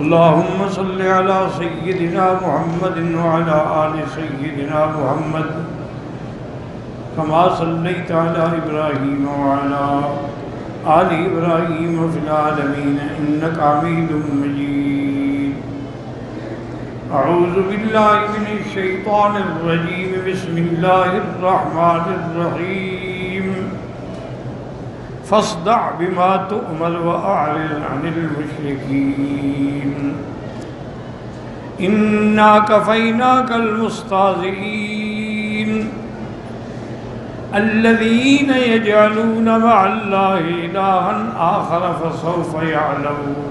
اللهم صل على سيدنا محمد وعلى آل سيدنا محمد كما صليت على إبراهيم وعلى آل إبراهيم في العالمين إنك حميد مجيد. أعوذ بالله من الشيطان الرجيم. بسم الله الرحمن الرحيم. فاصدع بما تؤمر وأعرض عن المشركين إنا كفيناك المستهزئين الذين يجعلون مع الله إلها آخر فسوف يعلمون.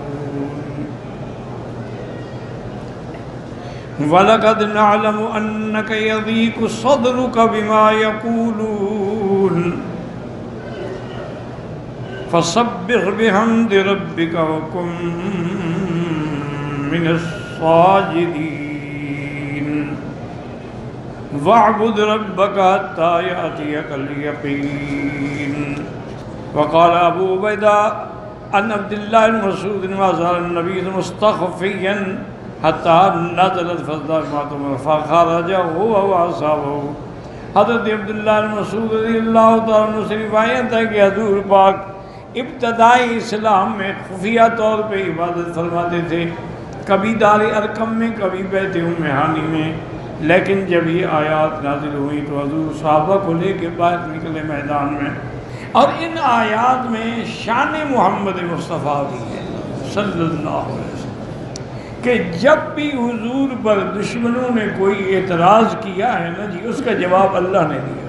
وَلَقَدْ نَعْلَمُ أَنَّكَ يَضِيقُ صَدْرُكَ بِمَا يَقُولُونَ فَسَبِّحْ بِحَمْدِ رَبِّكَ وَكُن مِّنَ السَّاجِدِينَ وَاعْبُدْ رَبَّكَ حَتَّى يَأْتِيَكَ الْيَقِينُ. وقال ابو عبیدہ عن عبد الله بن مسعود وزار النبي مستخفيا حتى نزلت فاصدع بما تؤمر فخرج هو واصحابه. حضرت عبداللہ بن مسعود رضی اللہ تعالیٰ عنہ سے روایت ہے کہ حضور پاک ابتدائی اسلام میں خفیہ طور پہ عبادت فرماتے تھے، کبھی دار ارقم میں، کبھی بیت ام ہانی میں، لیکن جب یہ آیات نازل ہوئی تو حضور صحابہ کو لے کے باہر نکلے میدان میں، اور ان آیات میں شان محمد مصطفیٰ بھی ہے صلی اللہ علیہ وسلم کہ جب بھی حضور پر دشمنوں نے کوئی اعتراض کیا ہے نا جی، اس کا جواب اللہ نے دیا.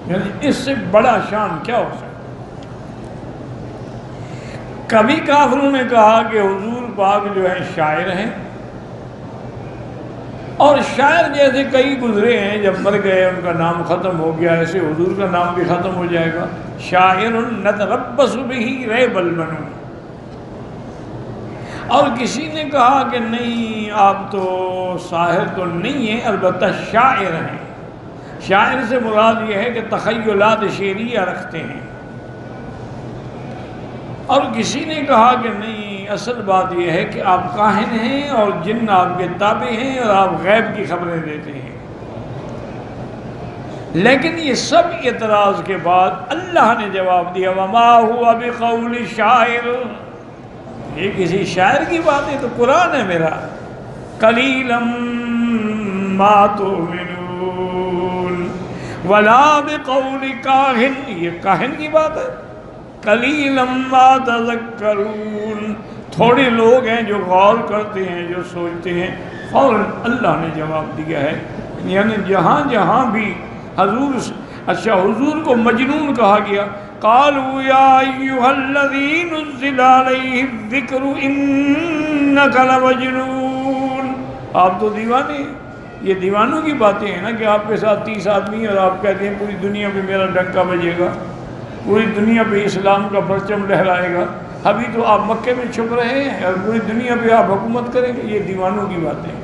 یعنی اس سے بڑا شان کیا ہو سکتا؟ کبھی کافروں نے کہا کہ حضور پاک جو ہے شاعر ہیں، اور شاعر جیسے کئی گزرے ہیں، جب مر گئے ان کا نام ختم ہو گیا، ایسے حضور کا نام بھی ختم ہو جائے گا. شاعر نتربص بہ ریب المنون. اور کسی نے کہا کہ نہیں، آپ تو ساحر تو نہیں ہیں، البتہ شاعر ہیں. شاعر سے مراد یہ ہے کہ تخیلات شعریہ رکھتے ہیں. اور کسی نے کہا کہ نہیں، اصل بات یہ ہے کہ آپ کاہن ہیں اور جن آپ کے تابع ہیں اور آپ غیب کی خبریں دیتے ہیں. لیکن یہ سب اعتراض کے بعد اللہ نے جواب دیا وما هو بقول شاعر. یہ کسی شاعر کی بات ہے؟ تو قرآن ہے میرا. قلیلا ما تؤمنون ولا بقول کاہن. یہ کاہن کی بات ہے. قلیلا ما تذکرون. تھوڑے لوگ ہیں جو غور کرتے ہیں، جو سوچتے ہیں. فوراً اللہ نے جواب دیا ہے. یعنی جہاں جہاں بھی حضور کو مجنون کہا گیا، قالوا یا ایھا الذی نزل علیہ الذکر انک لمجنون. آپ تو دیوانے ہیں. یہ دیوانوں کی باتیں ہیں نا کہ آپ کے ساتھ 30 آدمی اور آپ کہتے ہیں پوری دنیا پہ میرا ڈنکا بجے گا، پوری دنیا پہ اسلام کا پرچم لہرائے گا. ابھی تو آپ مکے میں چھپ رہے ہیں اور پوری دنیا پہ آپ حکومت کریں گے. یہ دیوانوں کی باتیں ہیں.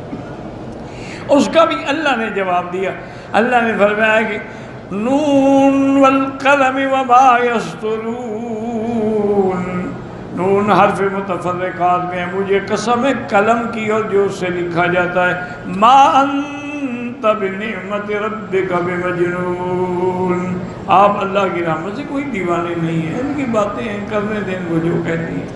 اس کا بھی اللہ نے جواب دیا. اللہ نے فرمایا کہ نون والقلم وما یسطرون. نون حرف متفرقات میں ہے. مجھے قسم ہے قلم کی اور جو اس سے لکھا جاتا ہے. ما انت بنعمت ربک بمجنون. آپ اللہ کی رحمت سے کوئی دیوانے نہیں ہیں. ان کی باتیں ہیں، کرنے دیں وہ جو کہتی ہیں.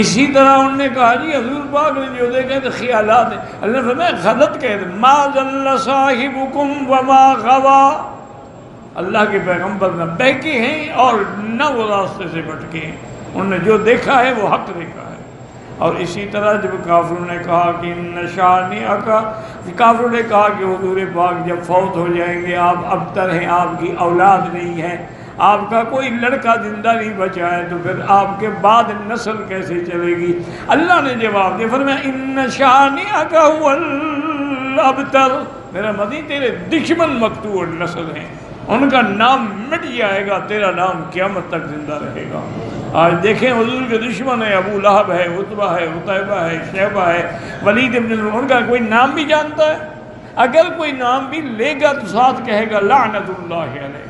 اسی طرح انہوں نے کہا جی حضور پاک نے جو دیکھے تھے خیالات ہیں. اللہ نے فرمایا غلط کہتے ما ضل صاحبکم وما غوا. اللہ کے پیغمبر نہ بہکے ہیں اور نہ وہ راستے سے بھٹکے ہیں. انہوں نے جو دیکھا ہے وہ حق دیکھا ہے. اور اسی طرح جب کافروں نے کہا کہ نشانئک، کافروں نے کہا کہ حضور پاک جب فوت ہو جائیں گے، آپ ابتر ہیں، آپ کی اولاد نہیں ہے، آپ کا کوئی لڑکا زندہ نہیں بچا ہے، تو پھر آپ کے بعد نسل کیسے چلے گی؟ اللہ نے جواب دیا، فرمایا ان شانئک هو الابتر. میرا مدی تیرے دشمن مقطوع نسل ہیں، ان کا نام مٹ جائے گا، تیرا نام قیامت تک زندہ رہے گا. آج دیکھیں حضور کے دشمن ہے، ابو لہب ہے، عتبہ ہے، عتیبہ ہے، شیبہ ہے، ولید ابن ان کا کوئی نام بھی جانتا ہے؟ اگر کوئی نام بھی لے گا تو ساتھ کہے گا لعنت اللہ علیہ.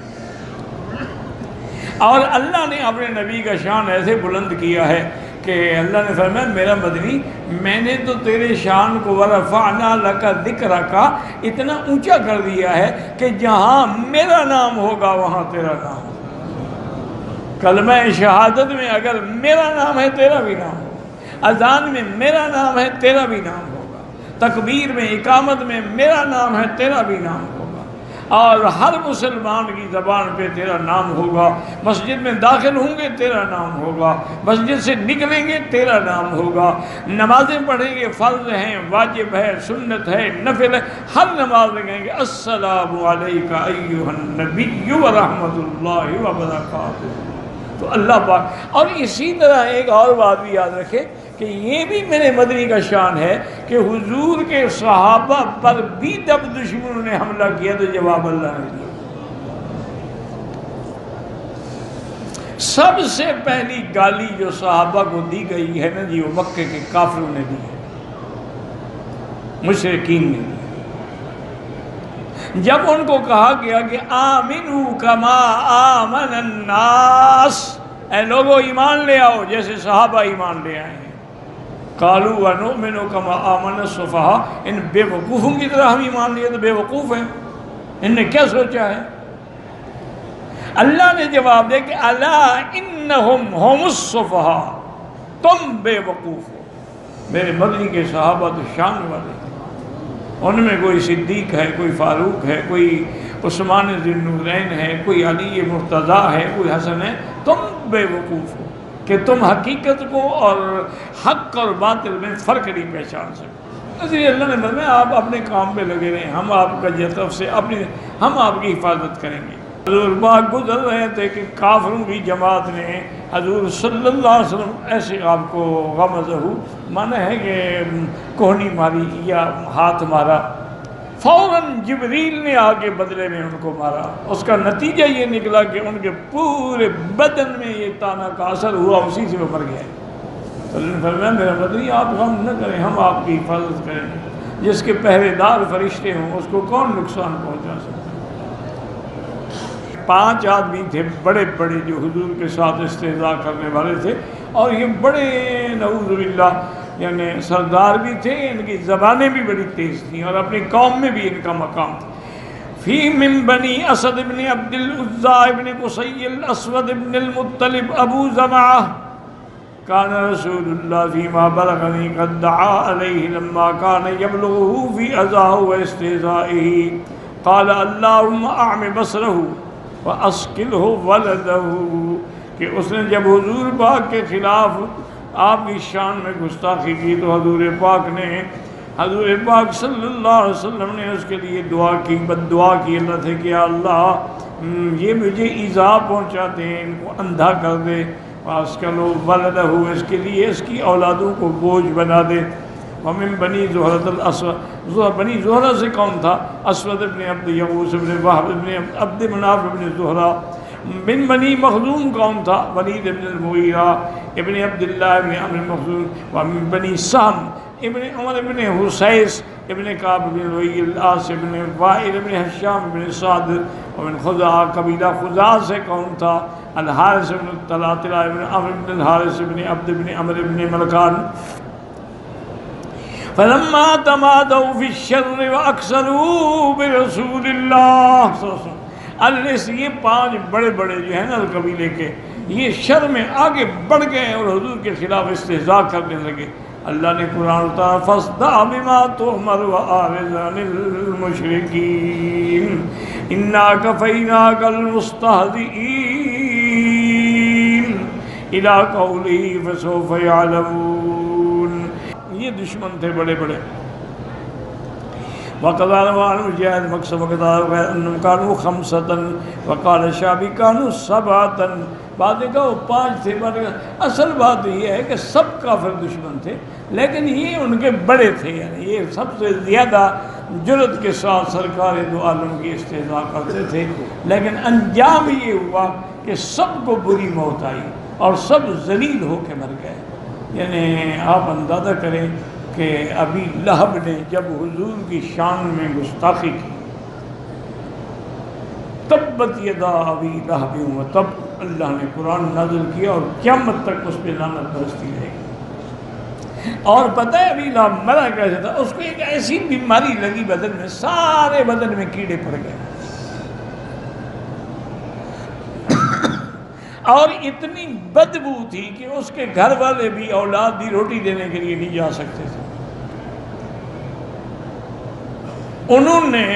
اور اللہ نے اپنے نبی کا شان ایسے بلند کیا ہے کہ اللہ نے فرمایا میرا مدنی میں نے تو تیرے شان کو ورفعنا لک ذکرک اتنا اونچا کر دیا ہے کہ جہاں میرا نام ہوگا وہاں تیرا نام ہوگا۔ کلمہ شہادت میں اگر میرا نام ہے تیرا بھی نام ہوگا، اذان میں میرا نام ہے تیرا بھی نام ہوگا، تکبیر میں اقامت میں میرا نام ہے تیرا بھی نام ہوگا، اور ہر مسلمان کی زبان پہ تیرا نام ہوگا۔ مسجد میں داخل ہوں گے تیرا نام ہوگا، مسجد سے نکلیں گے تیرا نام ہوگا، نمازیں پڑھیں گے، فرض ہیں، واجب ہے، سنت ہے، نفل ہے، ہر نماز میں کہیں گے السلام علیک ایھا النبی ورحمۃ اللہ وبرکاتہ۔ تو اللہ پاک، اور اسی طرح ایک اور بات بھی یاد رکھے کہ یہ بھی میرے مدنی کا شان ہے کہ حضور کے صحابہ پر بھی جب دشمنوں نے حملہ کیا تو جواب اللہ نے دیا۔ سب سے پہلی گالی جو صحابہ کو دی گئی ہے نا جی، وہ مکے کے کافروں نے دی ہے، مشرکین نے دی۔ جب ان کو کہا گیا کہ آمنوا کما آمن الناس، اے لوگو ایمان لے آؤ جیسے صحابہ ایمان لے آئے ہیں، قالوا ونؤمن کما آمن السفہاء، ان بے وقوفوں کی طرح ہم ایمان لیے تو بے وقوف ہیں، ان نے کیا سوچا ہے؟ اللہ نے جواب دیا کہ الا انہم هم السفہاء، تم بے وقوف ہو۔ میرے مدنی کے صحابہ تو شان والے ہیں، ان میں کوئی صدیق ہے، کوئی فاروق ہے، کوئی عثمان ذی النورین ہے، کوئی علی مرتضیٰ ہے، کوئی حسن ہے۔ تم بے وقوف ہو کہ تم حقیقت کو اور حق اور باطل میں فرق نہیں پہچان سکتے۔ اس لیے اللہ نے فرمایا آپ اپنے کام پہ لگے رہیں، ہم آپ کا طرف سے ہم آپ کی حفاظت کریں گے۔ حضور پاک گزر رہے تھے کہ کافروں کی جماعت نے حضور صلی اللہ علیہ وسلم ایسے آپ کو غمزہ، مانا ہے کہ کوہنی ماری یا ہاتھ مارا، فوراً جبریل نے آ کے بدلے میں ان کو مارا۔ اس کا نتیجہ یہ نکلا کہ ان کے پورے بدن میں یہ تانا کا اثر ہوا، اسی سے وہ مر گئے۔ تو اللہ نے فرمایا میرا مدنی آپ غم نہ کریں، ہم آپ کی حفاظت کریں گے۔ جس کے پہرے دار فرشتے ہوں اس کو کون نقصان پہنچا سکتا ہے؟ 5 آدمی تھے بڑے بڑے جو حضور کے ساتھ استہزاء کرنے والے تھے، اور یہ بڑے نعوذ باللہ یعنی سردار بھی تھے، ان کی زبانیں بھی بڑی تیز تھیں اور اپنی قوم میں بھی ان کا مقام تھا۔ فی من بنی اسد ابن عبد العزى ابن قصی الاسود ابن المطلب ابو زمعہ کان رسول اللہ فیما بلغنی قد دعا علیہ لما کان یبلغہ فی اذاہ و استہزائہ قال اللہم اعم بصرہ واسکلہ ولدہ، کہ اس نے جب حضور پاک کے خلاف آپ کی شان میں گستاخی کی تو حضور پاک صلی اللہ علیہ وسلم نے اس کے لیے دعا کی، بد دعا کی اللہ سے کہ اللہ یہ مجھے ایذا پہنچاتے ہیں، ان کو اندھا کر دے، واسکلہ ولدہ، اس کے لیے اس کی اولادوں کو بوجھ بنا دے۔ ومن بنی زہرۃ الاسود، بنی زہرہ سے کون تھا؟ اسود ابن عبد یغوث ابن وہب ابن عبد مناف ابن زہرہ۔ من بنی مخزوم کون تھا؟ ولید ابن المغیرہ ابن عبداللہ ابن عمرو مخزوم۔ ومن بنی سہم ابن عمر ابن حسیس ابن کعب ابن لؤی العاص ابن وائل ابن ہشام ابن سعد۔ ومن خزاعہ، قبیلہ خزاعہ سے کون تھا؟ الحارث ابن طلحہ ابن عمرو ابن الحارث ابن عبد ابن عمرو ابن ملکان۔ فلما تمادوا في الشر واكثروا برسول اللہ صلی اللہ علیہ وسلم، اللہ سے یہ 5 بڑے بڑے جو ہیں نا قبیلے کے، یہ شر میں آگے بڑھ گئے اور حضور کے خلاف استہزاء کرنے لگے۔ اللہ نے قرآن اتارا فاصدع بما تؤمر واعرض عن المشرکین انا کفیناک المستہزئین الی قولہ فسوف یعلمون۔ یہ دشمن تھے بڑے بڑے۔ وقال روان مجاہد مقصد وقال انہم کانوا 5 وقال شعبی کانوا 7۔ باتیں کہ وہ 5 تھے، اصل بات یہ ہے کہ سب کافر دشمن تھے، لیکن یہ ان کے بڑے تھے، یعنی یہ سب سے زیادہ جرأت کے ساتھ سرکار دو عالم کی استہزاء کرتے تھے، لیکن انجام یہ ہوا کہ سب کو بری موت آئی اور سب ذلیل ہو کے مر گئے۔ یعنی آپ اندازہ کریں کہ ابی لہب نے جب حضور کی شان میں گستاخی کی، تبت یدا ابی لہب وتب، اللہ نے قرآن نازل کیا اور قیامت تک اس پہ لعنت برستی رہے گی۔ اور پتہ ہے ابھی لہب مرا کیسے تھا؟ اس کو ایک ایسی بیماری لگی بدن میں، سارے بدن میں کیڑے پڑ گئے، اور اتنی بدبو تھی کہ اس کے گھر والے بھی، اولاد بھی روٹی دینے کے لیے نہیں جا سکتے تھے۔ انہوں نے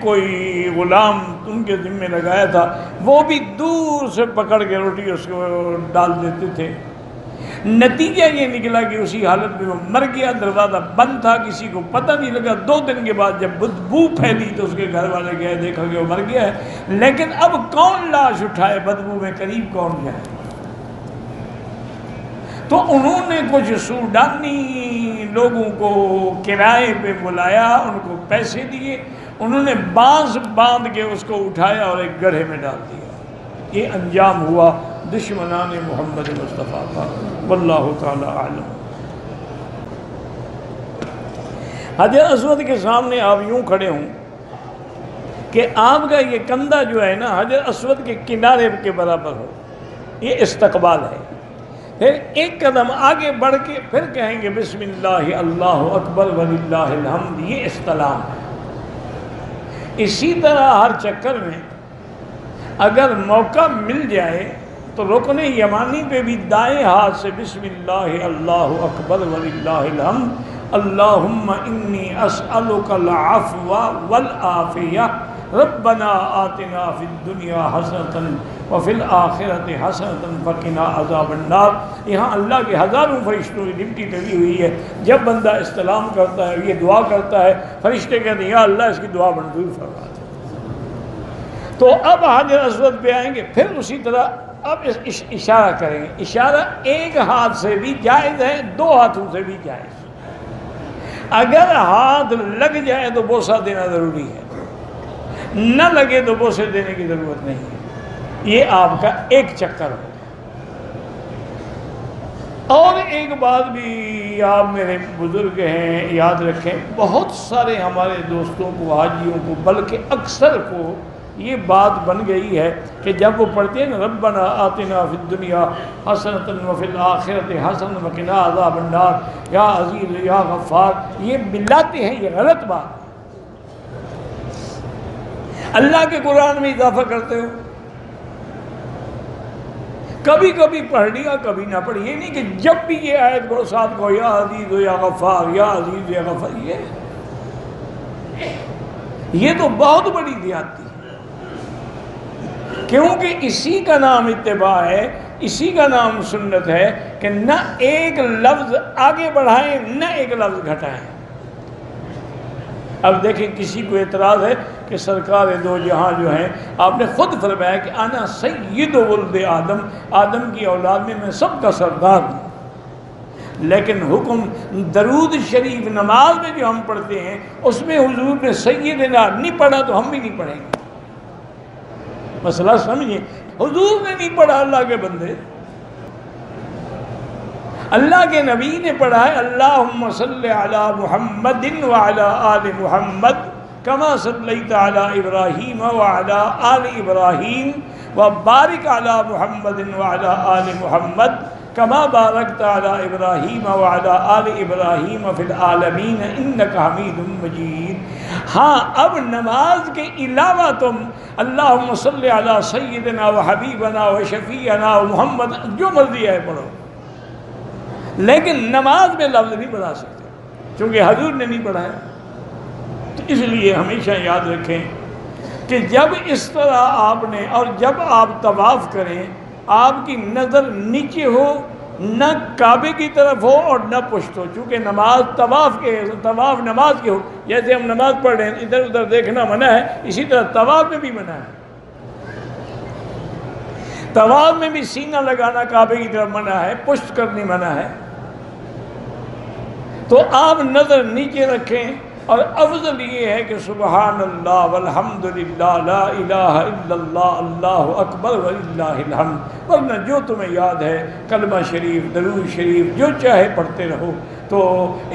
کوئی غلام ان کے ذمہ لگایا تھا، وہ بھی دور سے پکڑ کے روٹی اس کو ڈال دیتے تھے۔ نتیجہ یہ نکلا کہ اسی حالت میں وہ مر گیا، دروازہ بند تھا، کسی کو پتہ نہیں لگا۔ 2 دن کے بعد جب بدبو پھیلی تو اس کے گھر والے گئے، دیکھا کہ وہ مر گیا ہے، لیکن اب کون لاش اٹھائے؟ بدبو میں قریب کون جائے؟ تو انہوں نے کچھ سوڈانی لوگوں کو کرائے پہ بلایا، ان کو پیسے دیے، انہوں نے بانس باندھ کے اس کو اٹھایا اور ایک گڑھے میں ڈال دیا۔ یہ انجام ہوا دشمنان محمد مصطفیٰ کا، واللہ تعالی عالم۔ حجر اسود کے سامنے آپ یوں کھڑے ہوں کہ آپ کا یہ کندھا جو ہے نا حجر اسود کے کنارے کے برابر ہو، یہ استقبال ہے۔ پھر ایک قدم آگے بڑھ کے پھر کہیں گے بسم اللہ اللہ اکبر وللہ الحمد، یہ استلام ہے۔ اسی طرح ہر چکر میں اگر موقع مل جائے تو رکن یمانی پہ بھی دائیں ہاتھ سے بسم اللہ اللہ اکبر وللہ الحمد اللہم انی اسألک العفو والعافیہ ربنا آتنا فی الدنیا حسنۃ وفی الآخرۃ حسنۃ وقنا عذاب النار۔ یہاں اللہ کے ہزاروں فرشتوں کی ڈپٹی لگی ہوئی ہے۔ جب بندہ استلام کرتا ہے، یہ دعا کرتا ہے، فرشتے کہتے ہیں یا اللہ اس کی دعا منظور فرما دے۔ تو اب حجر اسود پہ آئیں گے، پھر اسی طرح اب اشارہ کریں گے۔ اشارہ ایک ہاتھ سے بھی جائز ہے، 2 ہاتھوں سے بھی جائز۔ اگر ہاتھ لگ جائے تو بوسہ دینا ضروری ہے، نہ لگے تو بوسے دینے کی ضرورت نہیں ہے۔ یہ آپ کا ایک چکر ہو۔ اور ایک بات بھی آپ میرے بزرگ ہیں، یاد رکھیں، بہت سارے ہمارے دوستوں کو، حاجیوں کو، بلکہ اکثر کو یہ بات بن گئی ہے کہ جب وہ پڑھتے ہیں نا ربنا آتنا فی الدنیا حسنۃ وفی الآخرۃ حسنۃ وقنا عذاب النار، یا عزیز یا غفار، یہ ملاتے ہیں، یہ غلط بات۔ اللہ کے قرآن میں اضافہ کرتے ہو، کبھی کبھی پڑھ لیا کبھی نہ پڑھی، یہ نہیں کہ جب بھی یہ آیت پڑھو ساتھ کو یا عزیز یا غفار، یا عزیز یا غفار، یہ تو بہت بڑی زیادتی ہے، کیونکہ اسی کا نام اتباع ہے، اسی کا نام سنت ہے کہ نہ ایک لفظ آگے بڑھائیں نہ ایک لفظ گھٹائیں۔ اب دیکھیں کسی کو اعتراض ہے کہ سرکار دو جہاں جو ہیں، آپ نے خود فرمایا کہ انا سید ولد آدم، آدم کی اولاد میں میں سب کا سردار ہوں، لیکن حکم درود شریف نماز میں جو ہم پڑھتے ہیں اس میں حضور نے سیدنا نہیں پڑھا تو ہم بھی نہیں پڑھیں گے۔ مسئلہ سمجھیں، حضور نے نہیں پڑھا، اللہ کے بندے، اللہ کے نبی نے پڑھا ہے اللہم صلی علی محمد وعلی آل محمد کما صلیت علی ابراہیم وعلی آل ابراہیم وبارک علی محمد وعلی آل محمد کما بارکت علی ابراہیم وعلی آل ابراہیم فی العالمین انک حمید مجید۔ ہاں اب نماز کے علاوہ تم اللہم صلی علی سیدنا و حبیبنا و شفیعنا و محمد جو مرضی ہے پڑھو، لیکن نماز میں لفظ نہیں پڑھا سکتے کیونکہ حضور نے نہیں پڑھایا۔ تو اس لیے ہمیشہ یاد رکھیں کہ جب اس طرح آپ نے، اور جب آپ طواف کریں آپ کی نظر نیچے ہو، نہ کعبے کی طرف ہو اور نہ پشت ہو، چونکہ نماز طواف نماز کے ہو، جیسے ہم نماز پڑھ رہے ہیں ادھر ادھر دیکھنا منع ہے، اسی طرح طواف میں بھی منع ہے۔ طواف میں بھی سینہ لگانا کعبے کی طرف منع ہے، پشت کرنی منع ہے۔ تو آپ نظر نیچے رکھیں اور افضل یہ ہے کہ سبحان اللہ والحمد للہ لا الہ الا اللہ اللہ اکبر وللہ الحمد، ورنہ جو تمہیں یاد ہے کلمہ شریف، درود شریف جو چاہے پڑھتے رہو۔ تو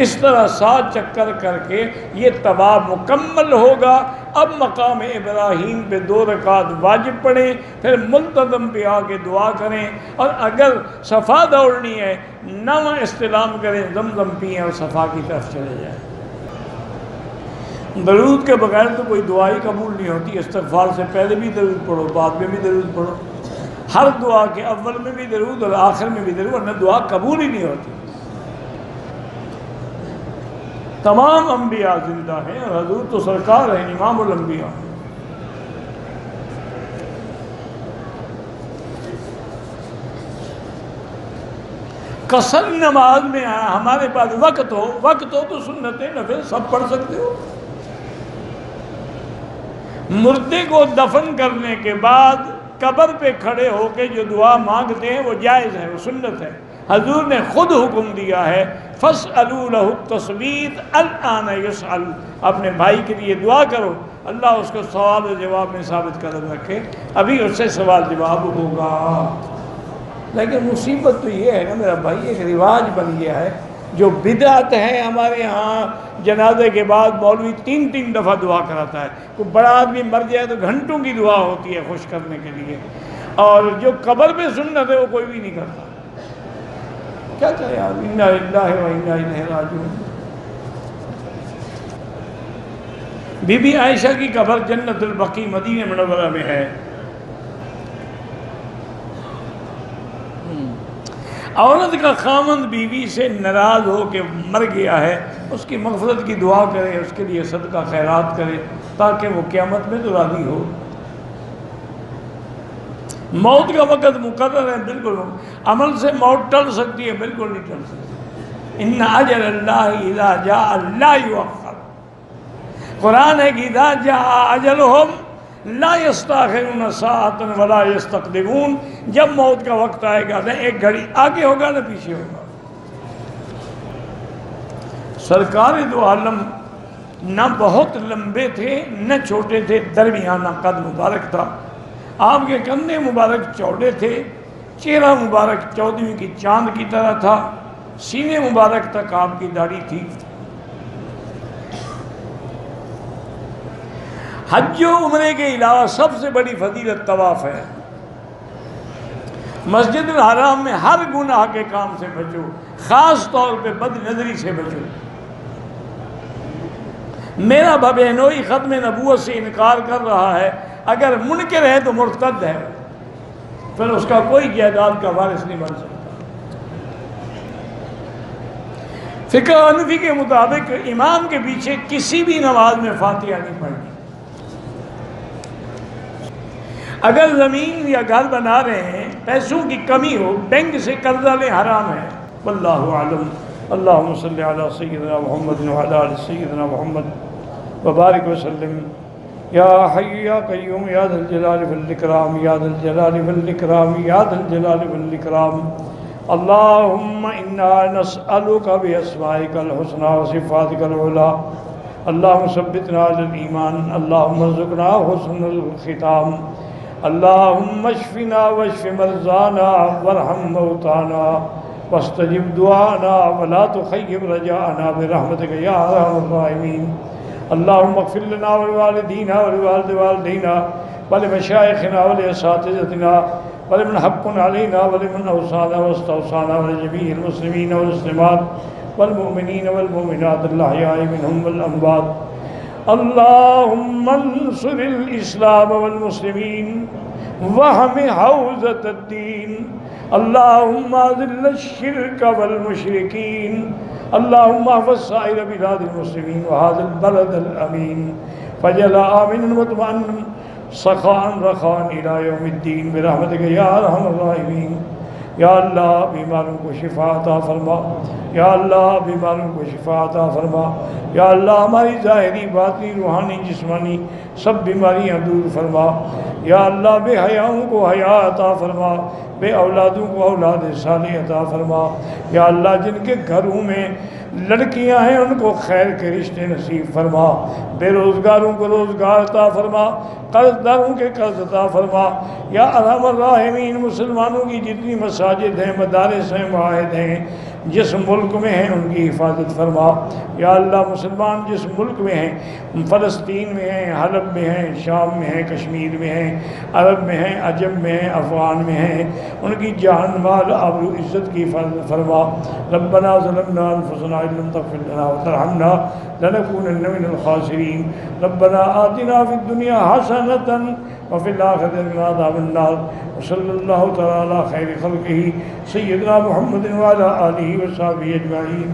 اس طرح 7 چکر کر کے یہ طواف مکمل ہوگا۔ اب مقام ابراہیم پہ 2 رکعت واجب پڑھیں، پھر ملتزم پہ آ کے دعا کریں، اور اگر صفا دوڑنی ہے 9 استلام کریں، زمزم پئیں اور صفا کی طرف چلے جائیں۔ درود کے بغیر تو کوئی دعا ہی قبول نہیں ہوتی۔ استغفار سے پہلے بھی درود پڑھو، بعد میں بھی درود پڑھو، ہر دعا کے اول میں بھی درود اور آخر میں بھی درود، ورنہ دعا قبول ہی نہیں ہوتی۔ تمام انبیاء زندہ ہیں اور حضور تو سرکار ہیں، امام الانبیاء۔ قصر نماز میں ہمارے پاس وقت ہو تو سنت نفل سب پڑھ سکتے ہو۔ مردے کو دفن کرنے کے بعد قبر پہ کھڑے ہو کے جو دعا مانگتے ہیں وہ جائز ہے، وہ سنت ہے۔ حضور نے خود حکم دیا ہے فَاسْأَلُوا لَهُ التَّثْبِيتَ الْآنَ يُسْأَلُ، اپنے بھائی کے لیے دعا کرو، اللہ اس کو سوال و جواب میں ثابت قدم رکھے، ابھی اس سے سوال جواب ہوگا۔ لیکن مصیبت تو یہ ہے نا میرا بھائی، ایک رواج بن گیا ہے جو بدعت ہے ہمارے ہاں، جنازے کے بعد مولوی 3 دفعہ دعا کراتا ہے۔ کوئی بڑا آدمی مر جائے تو گھنٹوں کی دعا ہوتی ہے خوش کرنے کے لیے، اور جو قبر پہ سنت ہے وہ کوئی بھی نہیں کرتا۔ کیا کرے آپ، انا للہ و انا الیہ راجعون۔ بی بی عائشہ کی قبر جنت البقیع مدینہ منورہ میں ہے۔ عورت کا خامند بیوی سے ناراض ہو کے مر گیا ہے، اس کی مغفرت کی دعا کرے، اس کے لیے صدقہ خیرات کرے تاکہ وہ قیامت میں تو راضی ہو۔ موت کا وقت مقرر ہے، بالکل عمل سے موت ٹل سکتی ہے، بالکل نہیں ٹل سکتی۔ ان اجل اللہ اذا جاء لا یؤخر، قرآن ہے کہ اذا جاء اجلہم لا یستاخرون ساعۃ ولا یستقدمون، جب موت کا وقت آئے گا نہ ایک گھڑی آگے ہوگا نہ پیچھے ہوگا۔ سرکار دو عالم نہ بہت لمبے تھے نہ چھوٹے تھے، درمیانہ قد مبارک تھا۔ آپ کے کندھے مبارک چوڑے تھے، چہرہ مبارک 14ویں کی چاند کی طرح تھا، سینے مبارک تک آپ کی داڑھی تھی۔ حج و عمرے کے علاوہ سب سے بڑی فضیلت طواف ہے۔ مسجد الحرام میں ہر گناہ کے کام سے بچو، خاص طور پہ بد نظری سے بچو۔ میرا بہنوئی ختم نبوت سے انکار کر رہا ہے، اگر منکر ہے تو مرتد ہے، پھر اس کا کوئی جائیداد کا وارث نہیں بن سکتا۔ فقہ حنفی کے مطابق امام کے پیچھے کسی بھی نماز میں فاتحہ نہیں پڑھنی۔ اگر زمین یا گھر بنا رہے ہیں، پیسوں کی کمی ہو، بینک سے قرضہ لیں، حرام ہے۔ واللہ اعلم۔ اللہم صلی علی سیدنا محمد وعلی آل سیدنا محمد وبارک وسلم۔ یا حی یا قیوم یا ذا الجلال والاکرام، یا ذا الجلال والاکرام، یا ذا الجلال والاکرام۔ اللہم انا نسألک باسمائک الحسنى وصفاتک العلی، اللہم ثبتنا علی الایمان، اللہم ارزقنا حسن الختام، اللہم اشفنا واشف مرضانا وارحم موتانا واستجب دعانا ولا تخيب رجاءنا برحمتك يا ارحم الراحمين۔ اللہم اغفر لنا ولوالدینا ولوالد والدینا ولمشائخنا ولاساتذتنا ولمن حق علینا ولمن اوصانا واستوصانا ولجميع المسلمین والمسلمات والمؤمنین والمؤمنات الاحیاء منهم والاموات۔ اللہم انصر الاسلام والمسلمین وحم حوزة الدین، اللہم اذل الشرک والمشرکین، اللہم احفظ سائر بلاد المسلمین وهذا البلد الامین، فجل آمنا مطمئنا سخاء رخاء الى یوم الدین برحمتک یا ارحم الراحمین۔ یا اللہ بیماروں کو شفا عطا فرما، یا اللہ بیماروں کو شفا عطا فرما، یا اللہ ہماری ظاہری باطنی روحانی جسمانی سب بیماریاں دور فرما، یا اللہ بے حیاؤں کو حیا عطا فرما، بے اولادوں کو اولاد صالح عطا فرما، یا اللہ جن کے گھروں میں لڑکیاں ہیں ان کو خیر کے رشتے نصیب فرما، بے روزگاروں کو روزگار عطا فرما، قرض داروں کے قرض عطا فرما۔ یا ارحم الراحمین، مسلمانوں کی جتنی مساجد ہیں، مدارس ہیں، معاہد ہیں، جس ملک میں ہیں ان کی حفاظت فرما۔ یا اللہ مسلمان جس ملک میں ہیں، فلسطین میں ہیں، حلب میں ہیں، شام میں ہیں، کشمیر میں ہیں، عرب میں ہیں، عجم میں ہیں، افغان میں ہیں، ان کی جان مال آبرو عزت کی حفاظت فرما۔ ربنا ظلمنا انفسنا ان لم تغفر لنا وترحمنا لنكونن من الخاسرین۔ ربنا آتنا فی الدنیا حسنۃ وفی الآخرۃ قنا عذاب النار۔ وصلی اللہ تعالی علی خیر خلقہ سیدنا محمد وعلی آلہ وصحبہ اجمعین۔